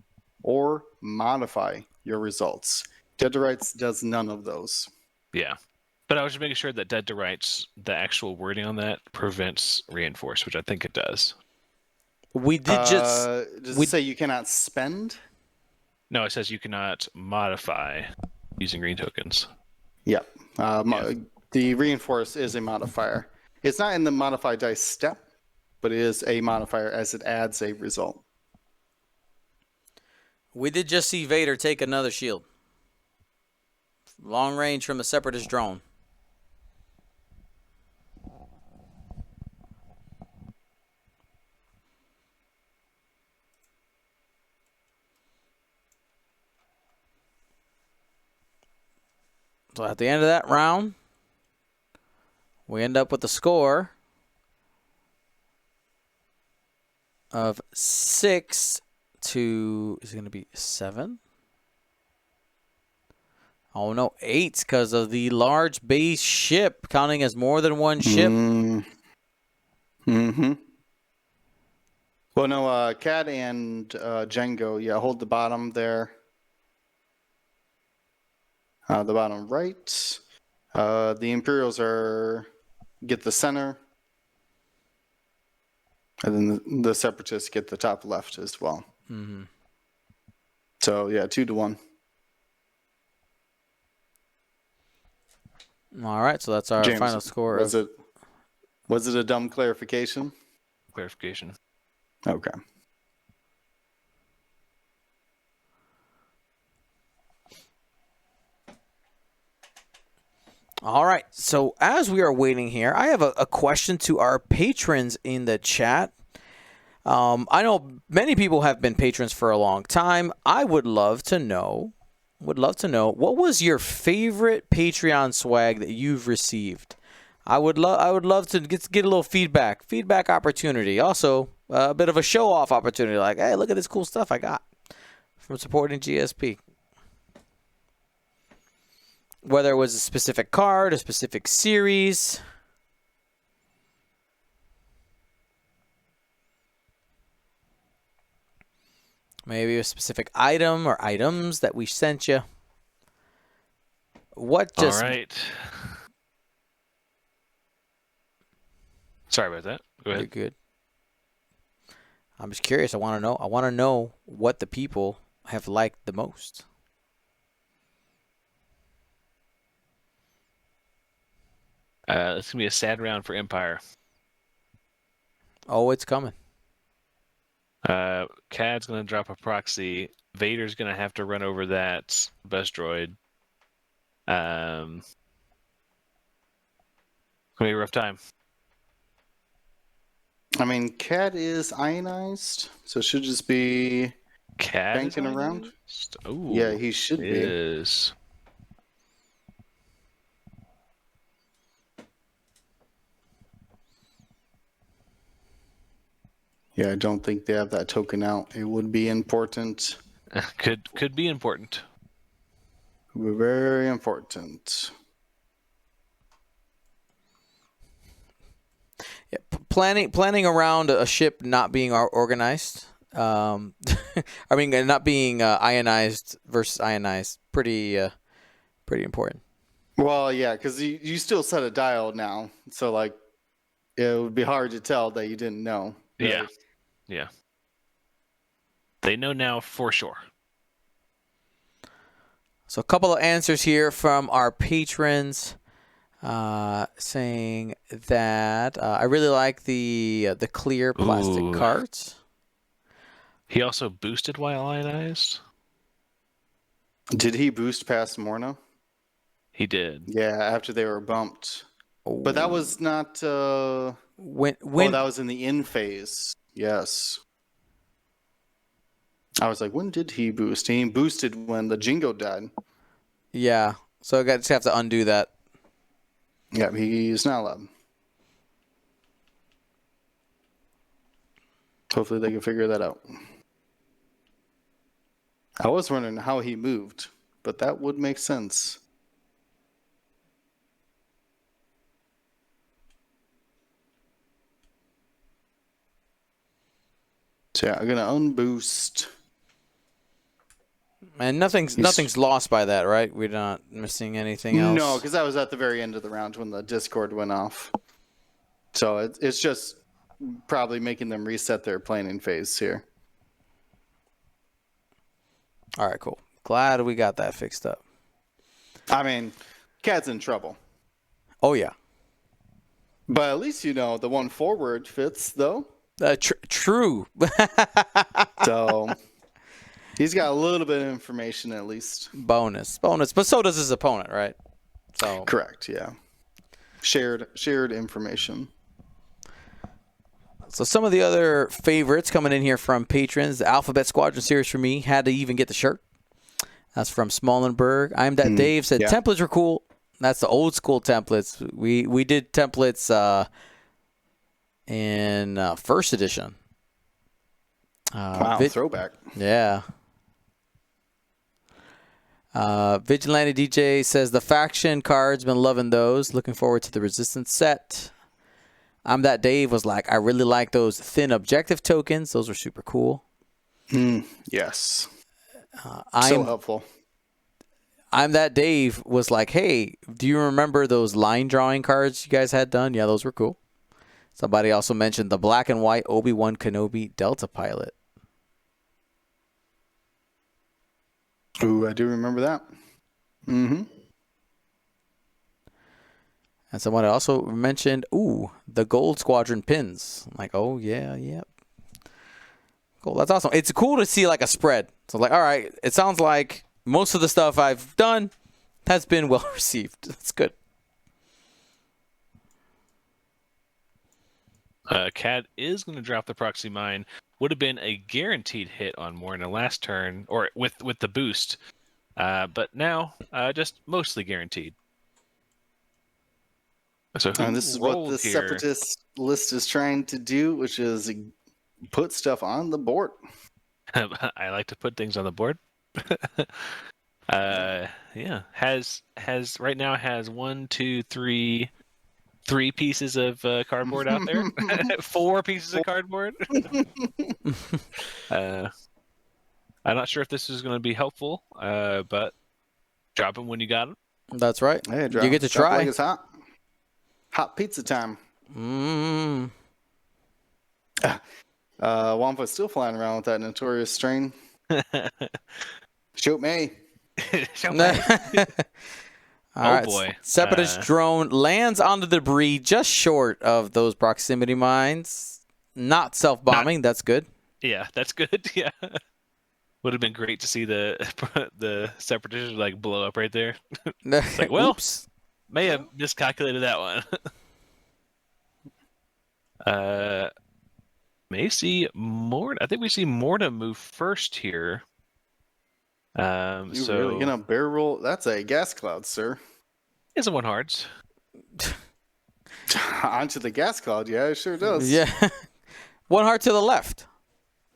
or modify your results. Dead to Rights does none of those. Yeah. But I was just making sure that Dead to Rights, the actual wording on that, prevents reinforce, which I think it does. We did just. Does it say you cannot spend? No, it says you cannot modify using green tokens. Yeah. The reinforce is a modifier. It's not in the modify dice step, but it is a modifier as it adds a result. We did just see Vader take another shield. Long range from a Separatist drone. So at the end of that round, we end up with a score of 6 to, is it going to be 7? Oh no, 8 because of the large base ship, counting as more than one ship. Mm-hmm. Well, no, Cad and Django, yeah, hold the bottom there. The bottom right. The Imperials get the center. And then the Separatists get the top left as well. Mm-hmm. So, yeah, 2-1. All right, so that's our James, final score. Was it a dumb clarification? Clarification. Okay. All right, so as we are waiting here, I have a question to our patrons in the chat. I know many people have been patrons for a long time. I would love to know, what was your favorite Patreon swag that you've received? I would love to get a little feedback opportunity. Also, a bit of a show off opportunity, like, hey, look at this cool stuff I got from supporting GSP. Whether it was a specific card, a specific series. Maybe a specific item or items that we sent you. What just... All right. Sorry about that. Go ahead. You're good. I'm just curious. I want to know what the people have liked the most. It's going to be a sad round for Empire. Oh, it's coming. Cad's going to drop a proxy. Vader's going to have to run over that bus droid. It's going to be a rough time. I mean, Cad is ionized, so it should just be Cad banking around. Oh, Yeah, he should be. Is. Yeah, I don't think they have that token out. It would be important. Could be important. It would be very important. Yeah, planning around a ship not being organized. I mean, not being ionized versus ionized. Pretty important. Well, yeah, because you still set a dial now, so like it would be hard to tell that you didn't know. Right? Yeah. Yeah. They know now for sure. So a couple of answers here from our patrons, saying that I really like the clear plastic cards. He also boosted while ionized. Did he boost past Morna? He did. Yeah, after they were bumped. Oh. But that was not. When that was in the in phase. Yes. I was like, when did he boost? He boosted when the Jingo died. Yeah, so I just have to undo that. Yeah, he's not allowed. Hopefully they can figure that out. I was wondering how he moved, but that would make sense. So yeah, I'm gonna unboost. And nothing's lost by that, right? We're not missing anything else. No, because that was at the very end of the round when the Discord went off. So it's just probably making them reset their planning phase here. All right, cool. Glad we got that fixed up. I mean, Cat's in trouble. Oh yeah. But at least you know the one forward fits though. True. So he's got a little bit of information at least. Bonus. But so does his opponent, right? So correct, yeah. Shared information. So some of the other favorites coming in here from patrons, the Alphabet Squadron series for me, had to even get the shirt. That's from Smallenberg. I'm That Dave said templates are cool. That's the old school templates. We did templates in first edition. Wow, throwback. Yeah. Vigilante DJ says the faction cards, been loving those. Looking forward to the Resistance set. I'm That Dave was like, I really like those thin objective tokens. Those are super cool. Yes. So helpful. I'm That Dave was like, hey, do you remember those line drawing cards you guys had done? Yeah, those were cool. Somebody also mentioned the black and white Obi-Wan Kenobi Delta pilot. Ooh, I do remember that. Mm-hmm. And someone also mentioned, the Gold Squadron pins. I'm like, oh, yeah. Cool, that's awesome. It's cool to see, like, a spread. So, like, all right, it sounds like most of the stuff I've done has been well received. That's good. Cad is going to drop the proxy mine. Would have been a guaranteed hit on Morna last turn, or with the boost. But now, just mostly guaranteed. So and this is what the here? Separatist list is trying to do, which is put stuff on the board. I like to put things on the board. Yeah, has right now has 3 pieces of cardboard out there. 4 pieces of cardboard. I'm not sure if this is going to be helpful, but drop them when you got them. That's right. Hey, you get to try. Like it's hot. Hot pizza time. Wampa's still flying around with that notorious strain. Shoot me. Shoot me. All right. Boy. Separatist drone lands on the debris just short of those proximity mines. Not self-bombing. That's good. Yeah, that's good. Yeah. Would have been great to see the Separatists like blow up right there. It's like, well, oops. May have miscalculated that one. May see Morta. I think we see Morta move first here. You so really gonna barrel roll? That's a gas cloud, sir. It's a 1-hearts. Onto the gas cloud, yeah, it sure does. Yeah. 1 heart to the left.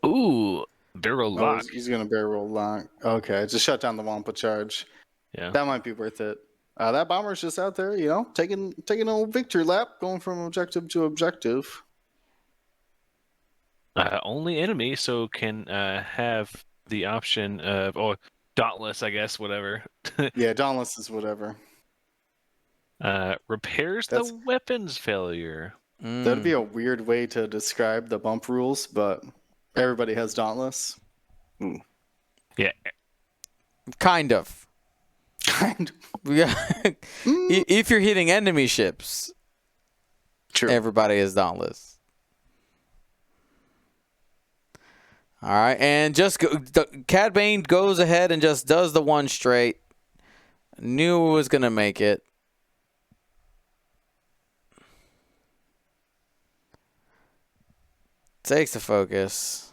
Ooh, barrel lock. He's gonna barrel lock. Okay, just shut down the Wampa charge. Yeah, that might be worth it. That bomber's just out there, taking an old victory lap, going from objective to objective. Only enemy, so can have the option of Dauntless, I guess, whatever. Yeah, Dauntless is whatever. Repairs the weapons failure. That'd be a weird way to describe the bump rules, but everybody has Dauntless. Yeah. Kind of. Yeah. If you're hitting enemy ships, true. Everybody is Dauntless. All right, and Cad Bane goes ahead and just does the 1 straight. Knew it was going to make it. Takes the focus.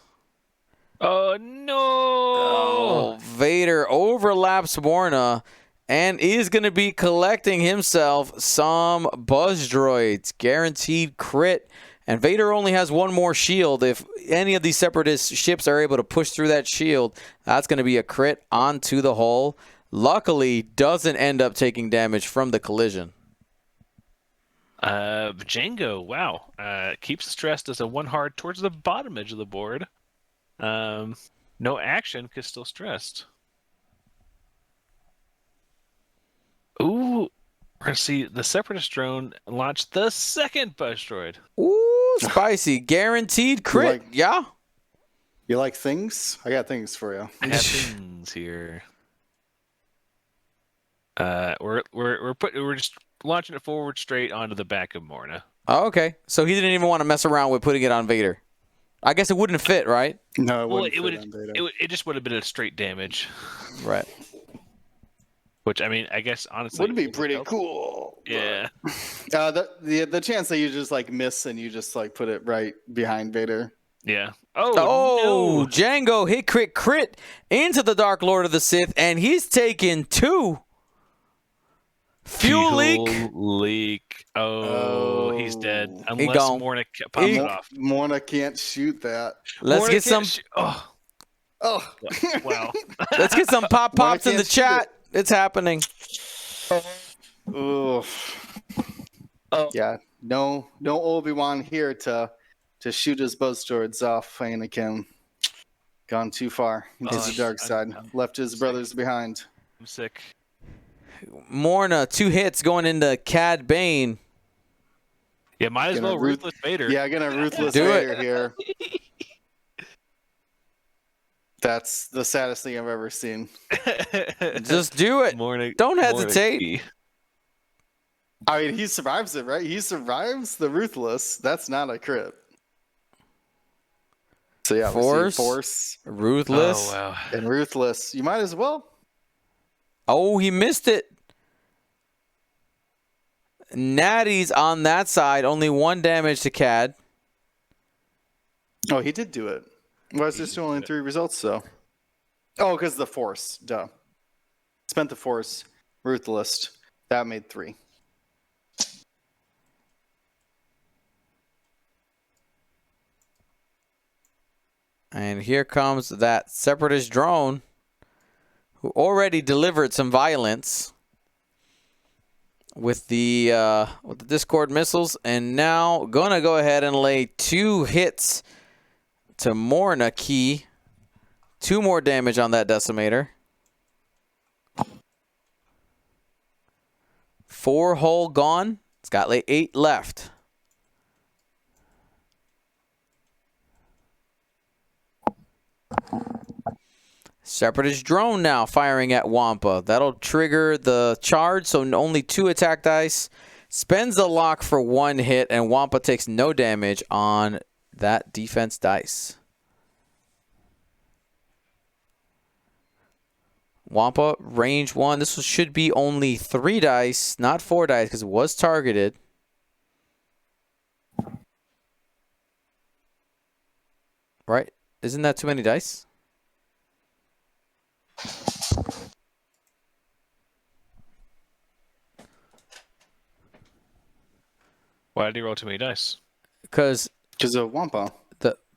Oh, no! Oh, Vader overlaps Morna and is going to be collecting himself some Buzz Droids. Guaranteed crit. And Vader only has 1 more shield. If any of these Separatist ships are able to push through that shield, that's going to be a crit onto the hull. Luckily, doesn't end up taking damage from the collision. Django, wow. Keeps the stress as a 1 hard towards the bottom edge of the board. No action because still stressed. Ooh, we're gonna see the Separatist drone launch the second buzz droid. Ooh, spicy. Guaranteed crit. Yeah. You like things? I got things for you. I have things here. We're just launching it forward straight onto the back of Morna. Oh, okay. So he didn't even want to mess around with putting it on Vader. I guess it wouldn't fit, right? No, Well, it just would have been a straight damage. Right. Which, I mean, I guess honestly would be pretty cool. Yeah. The chance that you just like miss and you just like put it right behind Vader. Yeah. Oh, no. Django hit crit into the Dark Lord of the Sith, and he's taken 2. Fuel leak. Oh, he's dead. Unless Morna pops it off. Morna can't shoot that. Let's get some. Oh. Wow. Let's get some pops in the chat. It's happening. Oof. Oh. Yeah. No Obi-Wan here to shoot his buzz droids off. Anakin gone too far into the dark side. Left his brothers behind. I'm sick. Morna, 2 hits going into Cad Bane. Yeah, might as well Ruthless Vader. Yeah, gonna Ruthless Vader here. That's the saddest thing I've ever seen. Just do it. Don't hesitate. I mean, he survives it, right? He survives the Ruthless. That's not a crit. So yeah, Force, Ruthless. Oh, wow. And Ruthless. You might as well. Oh, he missed it. Natty's on that side. Only 1 damage to Cad. Oh, he did do it. Why is there still only 3 results, though? Oh, because the Force. Duh. Spent the Force. Ruthless. That made 3. And here comes that Separatist drone who already delivered some violence with the Discord missiles, and now gonna go ahead and lay 2 hits to Morna Key. 2 more damage on that decimator. 4 hull gone. It's got like 8 left. Separatist drone now firing at Wampa. That'll trigger the charge, so only 2 attack dice. Spends the lock for 1 hit, and Wampa takes no damage on that defense dice. Wampa, range 1. This should be only 3 dice, not 4 dice, because it was targeted. Right? Isn't that too many dice? Why did he roll too many dice? Because of Wampa.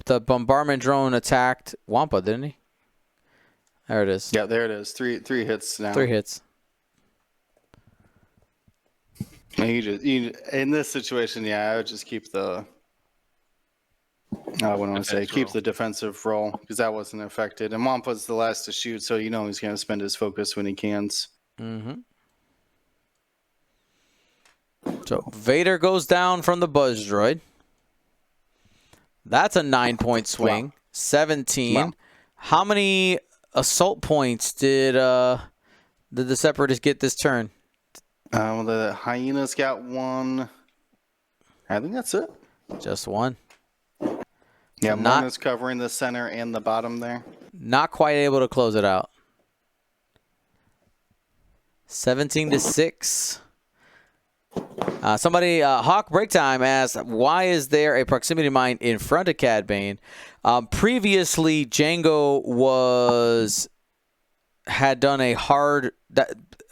The bombardment drone attacked Wampa, didn't he? There it is. Yeah, there it is. 3 hits now. 3 hits. In this situation, yeah, I would just keep the. I wouldn't want to say keep the defensive roll because that wasn't affected. And Wampa's the last to shoot, so you know he's going to spend his focus when he can. Mm-hmm. So Vader goes down from the buzz droid. That's a 9-point swing. Wow. 17. Wow. How many assault points did the Separatists get this turn? The Hyenas got 1. I think that's it. Just 1. Yeah, Morna's covering the center and the bottom there. Not quite able to close it out. 17-6. Somebody, Hawk Breaktime asked, why is there a proximity mine in front of Cad Bane? Previously, Django had done a hard,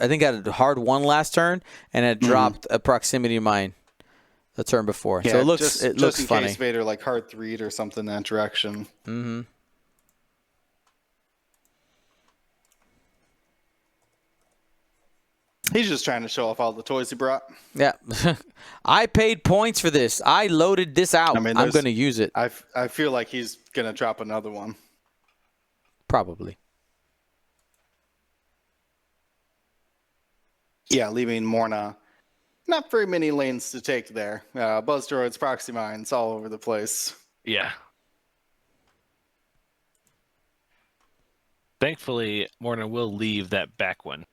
I think had a hard 1 last turn, and had dropped a proximity mine the turn before. Yeah, so it looks funny. Just in case Vader like hard 3'd or something in that direction. Mm-hmm. He's just trying to show off all the toys he brought. Yeah. I paid points for this. I loaded this out. I mean, I'm going to use it. I feel like he's going to drop another one. Probably. Yeah, leaving Morna not very many lanes to take there. Buzz droids, proxy mines all over the place. Yeah. Thankfully, Morna will leave that back one.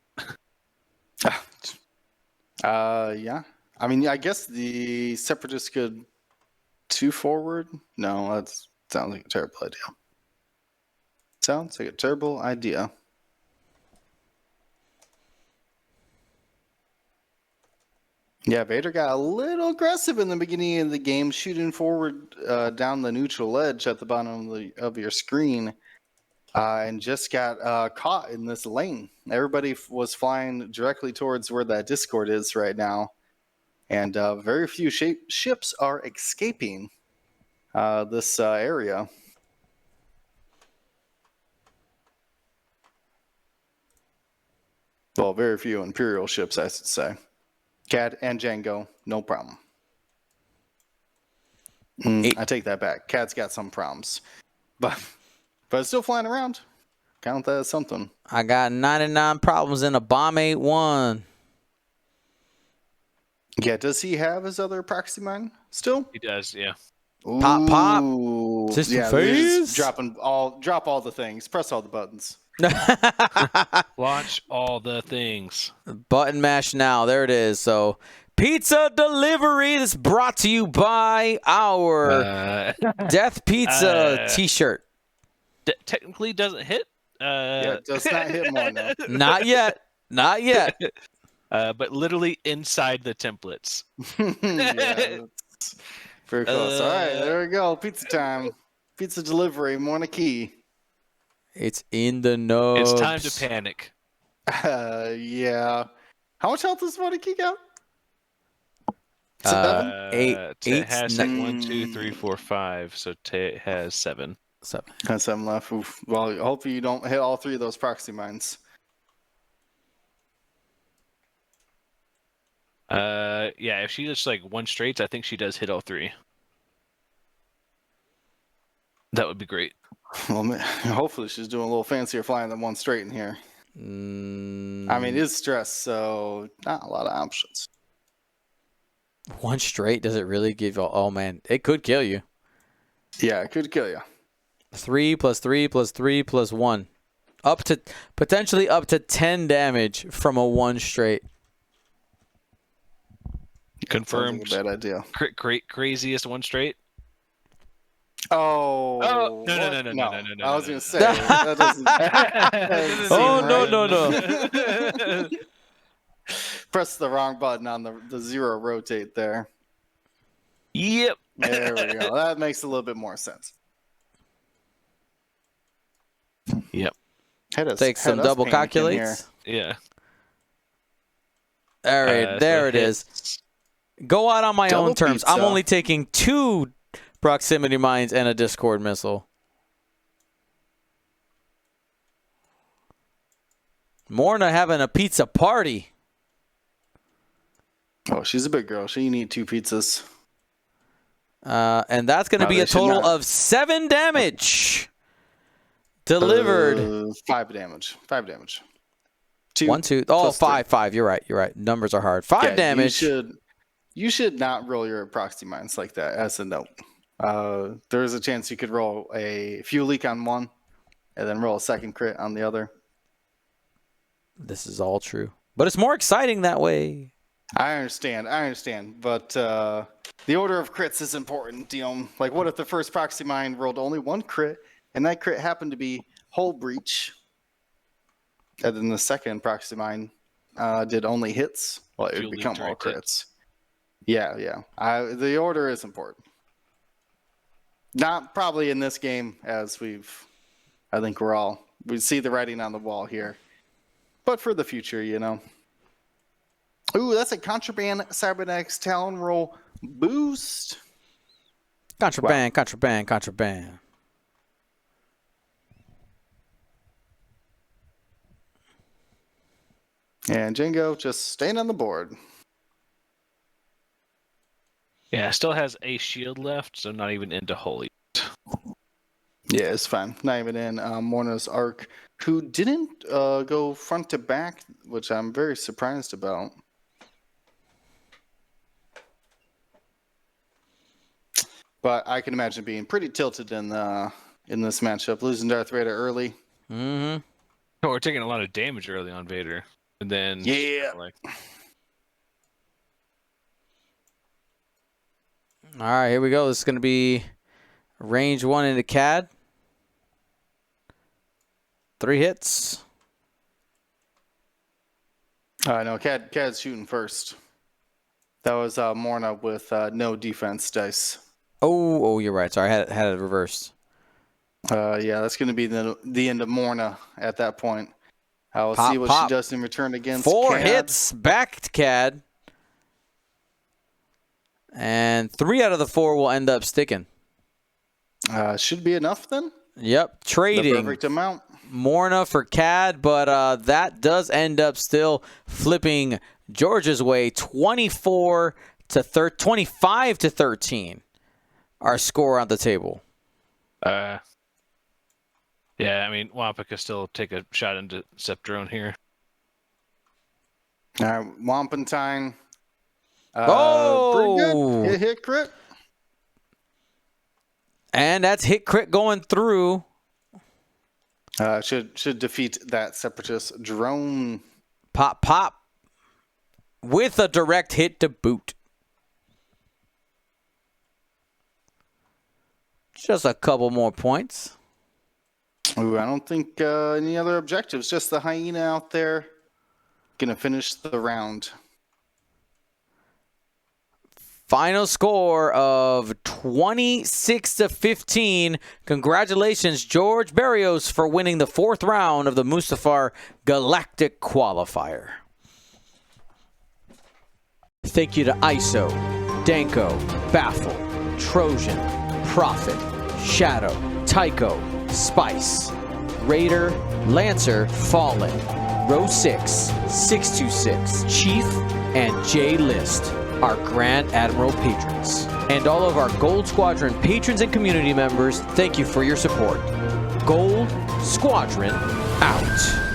Yeah. I mean, I guess the Separatists could 2 forward. No, that sounds like a terrible idea. Sounds like a terrible idea. Yeah, Vader got a little aggressive in the beginning of the game, shooting forward down the neutral edge at the bottom of your screen, and just got caught in this lane. Everybody was flying directly towards where that Discord is right now, and very few ships are escaping this area. Well, very few Imperial ships, I should say. Cad and Django, no problem. I take that back. Cad's got some problems, but it's still flying around. Count that as something. I got 99 problems in a bomb 8-1. Yeah, does he have his other proxy mine still? He does, yeah. Pop. Ooh. System Yeah, phase? drop all the things. Press all the buttons. Launch all the things. Button mash now. There it is. So, pizza delivery is brought to you by our Death Pizza T-shirt. Technically doesn't hit. Yeah, it does not hit more now. Not yet. Not yet. But literally inside the templates. Yeah, that's very close. All right, there we go. Pizza time. Pizza delivery. Morna key. It's in the nose. It's time to panic. Yeah. How much health does Morna key got? 8. It has 1, 2, 3, 4, 5. So it has 7. 7. Has 7 left. Oof. Well, hopefully you don't hit all 3 of those proxy mines. Yeah, if she just like 1 straight, I think she does hit all 3. That would be great. Well, hopefully she's doing a little fancier flying than 1 straight in here. I mean, it is stress, so not a lot of options. 1 straight, does it really give you? Oh, man. It could kill you. Yeah, it could kill you. 3 plus 3 plus 3 plus 1. Potentially up to 10 damage from a 1 straight. Confirmed. Sounds like a bad idea. Craziest 1 straight. Oh. No. I was going to say, that doesn't Oh, seem no. Press the wrong button on the 0 rotate there. Yep. There we go. That makes a little bit more sense. Yep. Take some double calculates. Yeah. All right, there it is. Go out on my Double own terms. I'm pizza. only taking 2 proximity mines and a Discord missile. Morna having a pizza party. Oh, she's a big girl. She need 2 pizzas. And that's going to be they a should total not. of 7 damage. Delivered. 5 damage. 5 damage. 2, 1, 2. Oh, plus 3. 5. You're right. Numbers are hard. 5 damage. You should not roll your proxy mines like that, as a note. There is a chance you could roll a fuel leak on 1 and then roll a second crit on the other. This is all true. But it's more exciting that way. I understand. But the order of crits is important, Like, what if the first proxy mine rolled only 1 crit, and that crit happened to be hull breach? And then the second proxy mine did only hits? Well, it would become all crits. Yeah. The order is important. Not probably in this game, as I think we see the writing on the wall here. But for the future, Ooh, that's a contraband cybernetics talon roll boost. Contraband. And Django just staying on the board. Yeah, still has a shield left, so not even into holy. Yeah, it's fine. Not even in Morna's arc, who didn't go front to back, which I'm very surprised about. But I can imagine being pretty tilted in this matchup, losing Darth Vader early. Mm-hmm. Oh, we're taking a lot of damage early on Vader, and then Yeah. All right, here we go. This is going to be range 1 into CAD. 3 hits. No, Cad's shooting first. That was Morna with no defense dice. Oh, you're right. Sorry, I had it reversed. Yeah, that's going to be the end of Morna at that point. I'll Pop, see what pop. she does in return against 4 Cad. hits back to CAD. And 3 out of the 4 will end up sticking. Should be enough then. Yep, The trading perfect amount. Morna for CAD, but that does end up still flipping George's way, 25 to 13. Our score on the table. Yeah, I mean, Wampa could still take a shot into Sceptrone here. All right, Wampentine. Oh! Pretty good. Hit crit. And that's hit crit going through. Should defeat that Separatist drone. Pop, pop. With a direct hit to boot. Just a couple more points. Ooh, I don't think any other objectives. Just the hyena out there. Gonna finish the round. Final score of 26 to 15. Congratulations, George Berrios, for winning the 4th round of the Mustafar Galactic Qualifier. Thank you to ISO, Danko, Baffle, Trojan, Prophet, Shadow, Tycho, Spice, Raider, Lancer, Fallen, Row 6, 626, Chief, and J List, our Grand Admiral patrons. And all of our Gold Squadron patrons and community members, thank you for your support. Gold Squadron out.